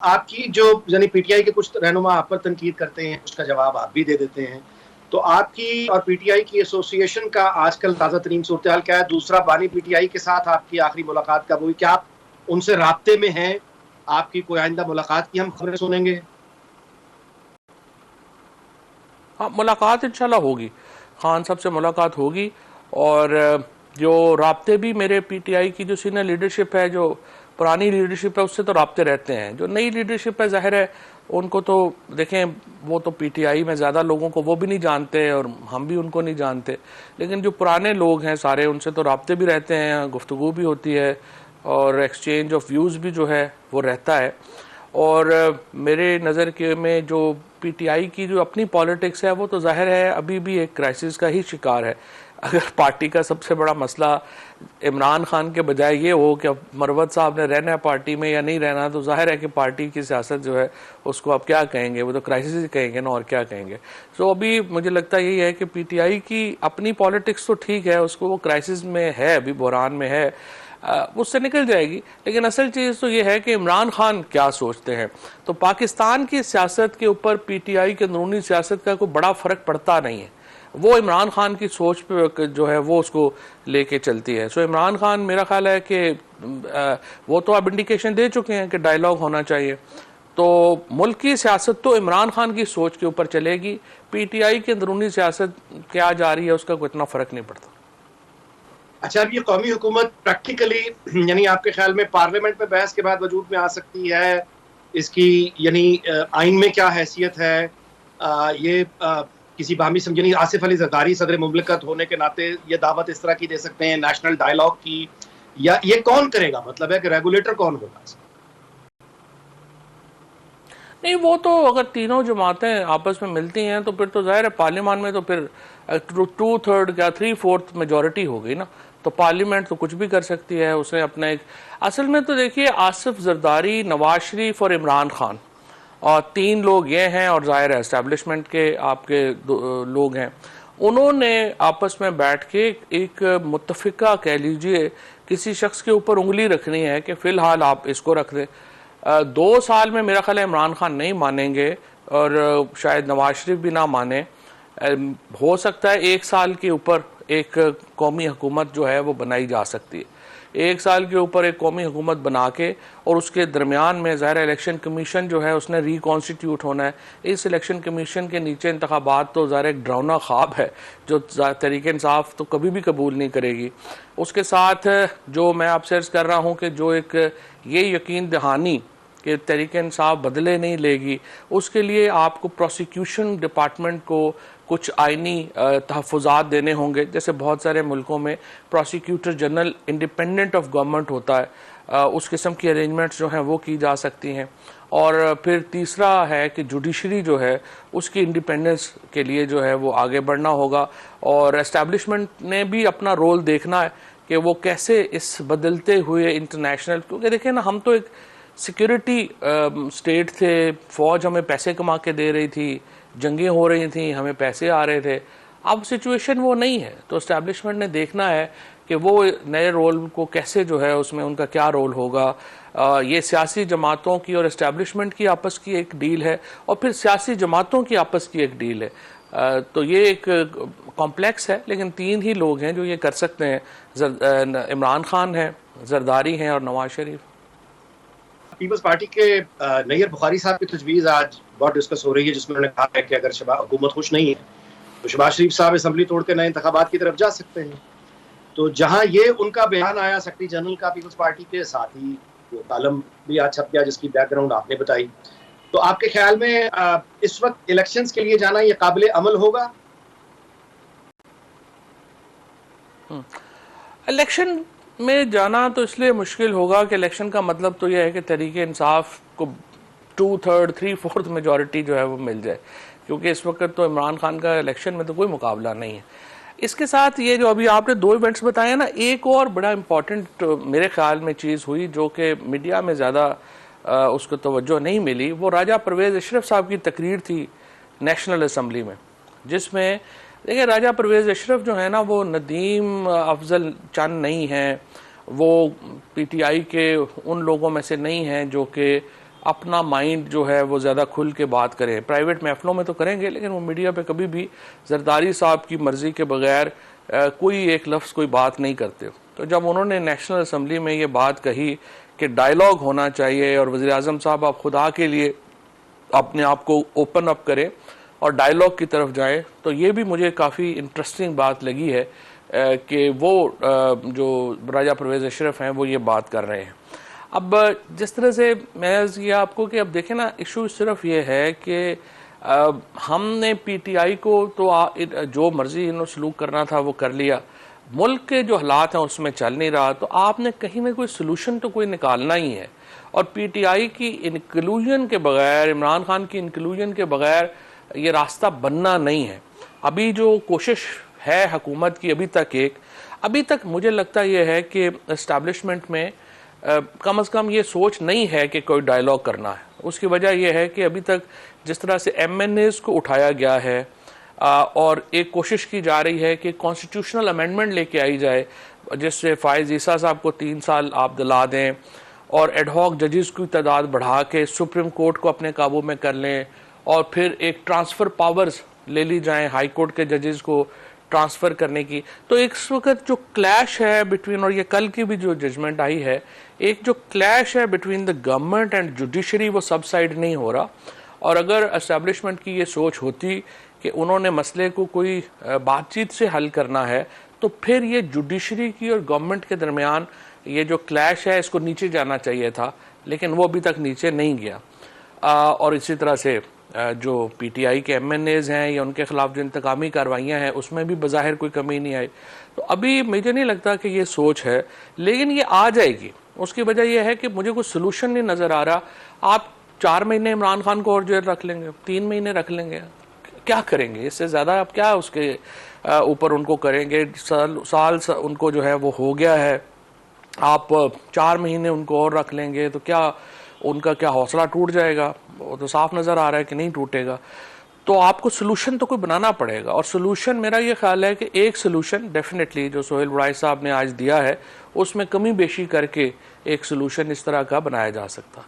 आपकी जो यानी पीटीआई के कुछ रहनुमा आप पर तनकीद करते हैं, उसका जवाब आप भी दे देते हैं। तो आपकी और पीटीआई की एसोसिएशन का आजकल ताज़ा तरीन सूरत-ए-हाल क्या है? दूसरा, बानी पीटीआई के साथ आपकी आखिरी मुलाकात कब हुई? क्या आप उनसे राब्ते में हैं? आपकी कोई आइंदा मुलाकात की हम खबरें सुनेंगे? हाँ, मुलाकात इंशाल्लाह होगी। खान साहब से मुलाकात होगी और जो राब्ते भी मेरे पीटीआई की जो सीनियर लीडरशिप है, जो पुरानी लीडरशिप है, उससे तो राब्ते रहते हैं। जो नई लीडरशिप है, जाहिर है उनको तो देखें, वो तो पीटीआई में ज़्यादा लोगों को वो भी नहीं जानते और हम भी उनको नहीं जानते, लेकिन जो पुराने लोग हैं सारे, उनसे तो राब्ते भी रहते हैं, गुफ्तगू भी होती है और एक्सचेंज ऑफ व्यूज़ भी जो है वो रहता है। और मेरे नज़र के में जो पीटीआई की जो अपनी पॉलिटिक्स है, वो तो जाहिर है अभी भी एक क्राइसिस का ही शिकार है। अगर पार्टी का सबसे बड़ा मसला इमरान खान के बजाय ये हो कि अब मरवत साहब ने रहना है पार्टी में या नहीं रहना, तो जाहिर है कि पार्टी की सियासत जो है उसको अब क्या कहेंगे, वो तो क्राइसिस ही कहेंगे ना, और क्या कहेंगे। तो अभी मुझे लगता यही है कि पीटीआई की अपनी पॉलिटिक्स तो ठीक है, उसको वो क्राइसिस में है, अभी बहरान में है, उससे निकल जाएगी। लेकिन असल चीज़ तो ये है कि इमरान खान क्या सोचते हैं। तो पाकिस्तान की सियासत के ऊपर पीटीआई के अंदरूनी सियासत का कोई बड़ा फ़र्क पड़ता नहीं है। वो इमरान खान की सोच पे जो है वो उसको लेके चलती है। सो इमरान खान, मेरा ख्याल है कि वो तो अब इंडिकेशन दे चुके हैं कि डायलॉग होना चाहिए। तो मुल्क की सियासत तो इमरान खान की सोच के ऊपर चलेगी। पीटीआई की अंदरूनी सियासत क्या जा रही है उसका कोई इतना फ़र्क नहीं पड़ता। अच्छा, अब ये कौमी हुकूमत प्रैक्टिकली यानी आपके ख्याल में पार्लियामेंट में बहस के बाद वजूद में आ सकती है? इसकी यानी आइन में क्या हैसियत है? ये किसी बाहमी यानी आसिफ अली जरदारी सदर मुमलिकत होने के नाते ये दावत इस तरह की दे सकते हैं नेशनल डायलॉग की, या ये कौन करेगा? मतलब है कि रेगुलेटर कौन होगा? नहीं, वो तो अगर तीनों जमातें आपस में मिलती हैं तो फिर तो जाहिर है पार्लियामान में तो फिर 2/3 या 3/4 मेजॉरिटी हो गई ना, तो पार्लियामेंट तो कुछ भी कर सकती है। उसने अपना एक, असल में तो देखिए, आसिफ जरदारी, नवाज शरीफ और इमरान खान, और तीन लोग ये हैं, और जाहिर है एस्टेब्लिशमेंट के आपके लोग हैं। उन्होंने आपस में बैठ के एक मुत्तफिका कह लीजिए किसी शख्स के ऊपर उंगली रखनी है कि फिलहाल आप इसको रख दें। 2 साल में मेरा ख्याल है इमरान खान नहीं मानेंगे और शायद नवाज शरीफ भी ना माने। हो सकता है 1 साल के ऊपर एक कौमी हुकूमत जो है वो बनाई जा सकती है। 1 साल के ऊपर एक कौमी हुकूमत बना के, और उसके दरमियान में ज़ाहिर इलेक्शन कमीशन जो है उसने रिकॉन्स्टिट्यूट होना है। इस इलेक्शन कमीशन के नीचे इंतखाबात तो ज़ाहिर एक डरावना ख्वाब है जो तहरीक इंसाफ तो कभी भी कबूल नहीं करेगी। उसके साथ जो मैं आपसे अर्ज़ कर रहा हूँ कि जो एक ये यकीन दहानी कि तहरीक इंसाफ बदले नहीं लेगी, उसके लिए आपको प्रोसिक्यूशन डिपार्टमेंट को कुछ आइनी तहफ़्फ़ुज़ात देने होंगे। जैसे बहुत सारे मुल्कों में prosecutor general independent of government होता है, उस किस्म की अरेंजमेंट्स जो हैं वो की जा सकती हैं। और फिर तीसरा है कि जुडिशरी जो है उसकी इंडिपेंडेंस के लिए जो है वो आगे बढ़ना होगा, और एस्टैब्लिशमेंट ने भी अपना रोल देखना है कि वो कैसे इस बदलते हुए इंटरनेशनल, क्योंकि देखिए ना, हम तो एक सिक्योरिटी स्टेट थे, फौज हमें पैसे कमा के दे रही थी, जंगें हो रही थी, हमें पैसे आ रहे थे। अब सिचुएशन वो नहीं है, तो एस्टैब्लिशमेंट ने देखना है कि वो नए रोल को कैसे जो है उसमें उनका क्या रोल होगा। ये सियासी जमातों की और एस्टैब्लिशमेंट की आपस की एक डील है, और फिर सियासी जमातों की आपस की एक डील है। तो ये एक कॉम्प्लेक्स है, लेकिन तीन ही लोग हैं जो ये कर सकते हैं। इमरान खान है, जरदारी हैं और नवाज शरीफ। पीपल्स पार्टी के नैयर बुखारी साहब की तजवीज़ आज बहुत डिस्कस हो रही है, जिसमें उन्होंने कहा है कि अगर हुकूमत खुश नहीं है तो शहबाज शरीफ साहब असम्बली तोड़ के नए इंतखाबात की तरफ जा सकते हैं। तो जहां ये उनका बयान आया सेक्रेटरी जनरल का पीपल्स पार्टी के, साथ ही वो कॉलम भी आज छप गया जिसकी बैकग्राउंड आपने बताई, तो आपके ख्याल में इस वक्त इलेक्शंस के लिए जाना ये काबिल अमल होगा? इलेक्शन में जाना तो इसलिए मुश्किल होगा कि इलेक्शन का मतलब तो यह है कि तहरीक इंसाफ को 2/3 3/4 मेजॉरिटी जो है वो मिल जाए, क्योंकि इस वक्त तो इमरान खान का इलेक्शन में तो कोई मुकाबला नहीं है। इसके साथ ये जो अभी आपने 2 इवेंट्स बताए ना, एक और बड़ा इम्पॉर्टेंट मेरे ख्याल में चीज़ हुई जो कि मीडिया में ज़्यादा उसको तवज्जो नहीं मिली, वो राजा परवेज़ अशरफ साहब की तकरीर थी नेशनल असम्बली में, जिसमें देखिए राजा परवेज़ अशरफ जो है ना, वो नदीम अफजल चंद नहीं हैं, वो पीटीआई के उन लोगों में से नहीं हैं जो कि अपना माइंड जो है वो ज़्यादा खुल के बात करें। प्राइवेट महफलों में तो करेंगे, लेकिन वो मीडिया पे कभी भी जरदारी साहब की मर्ज़ी के बगैर कोई एक लफ्ज़ कोई बात नहीं करते। तो जब उन्होंने नेशनल असम्बली में ये बात कही कि डायलॉग होना चाहिए और वज़ीर आज़म साहब आप खुदा के लिए अपने आप को ओपन अप करें और डायलॉग की तरफ जाएं, तो ये भी मुझे काफ़ी इंटरेस्टिंग बात लगी है कि वो जो राजा परवेज़ अशरफ हैं वो ये बात कर रहे हैं। अब जिस तरह से मैं ये आपको कि अब देखें ना, इशू सिर्फ ये है कि हमने पीटीआई को तो जो मर्जी इन्होंने सलूक करना था वो कर लिया, मुल्क के जो हालात हैं उसमें चल नहीं रहा, तो आपने कहीं ना कोई सलूशन तो कोई निकालना ही है। और पीटीआई की इंक्लूजन के बगैर, इमरान खान की इंक्लूजन के बगैर ये रास्ता बनना नहीं है। अभी जो कोशिश है हुकूमत की अभी तक मुझे लगता यह है कि इस्टेब्लिशमेंट में कम से कम ये सोच नहीं है कि कोई डायलॉग करना है। उसकी वजह यह है कि अभी तक जिस तरह से MNAs को उठाया गया है और एक कोशिश की जा रही है कि कॉन्स्टिट्यूशनल अमेंडमेंट लेके आई जाए जिससे फायज़ ईसा साहब को 3 साल आप दिला दें और एडहॉक जजेस की तादाद बढ़ा के सुप्रीम कोर्ट को अपने काबू में कर लें और फिर एक ट्रांसफ़र पावर्स ले ली जाएं हाई कोर्ट के जजेस को ट्रांसफ़र करने की। तो इस वक्त जो क्लैश है बिटवीन, और ये कल की भी जो जजमेंट आई है, एक जो क्लैश है between the government and judiciary वो सबसाइड नहीं हो रहा। और अगर एस्टेब्लिशमेंट की ये सोच होती कि उन्होंने मसले को कोई बातचीत से हल करना है, तो फिर ये जुडिशरी की और गवर्नमेंट के दरमियान ये जो क्लैश है इसको नीचे जाना चाहिए था, लेकिन वो अभी तक नीचे नहीं गया। और इसी तरह से जो पीटीआई के MNAs हैं या उनके खिलाफ जो इंतकामी कार्रवाइयाँ हैं उसमें भी बज़ाहिर कोई कमी नहीं आई। तो अभी मुझे नहीं लगता कि ये सोच है, लेकिन ये आ जाएगी। उसकी वजह यह है कि मुझे कोई सोल्यूशन नहीं नज़र आ रहा। आप 4 महीने इमरान खान को और जेल रख लेंगे, 3 महीने रख लेंगे, क्या करेंगे इससे ज़्यादा? आप क्या उसके ऊपर उनको करेंगे? साल उनको जो है वो हो गया है, आप 4 महीने उनको और रख लेंगे तो क्या उनका क्या हौसला टूट जाएगा? वो तो साफ नज़र आ रहा है कि नहीं टूटेगा। तो आपको सोल्यूशन तो कोई बनाना पड़ेगा। और सोल्यूशन मेरा ये ख्याल है कि एक सोल्यूशन डेफिनेटली जो सोहेल बुड़ाई साहब ने आज दिया है उसमें कमी बेशी करके एक सोल्यूशन इस तरह का बनाया जा सकता है।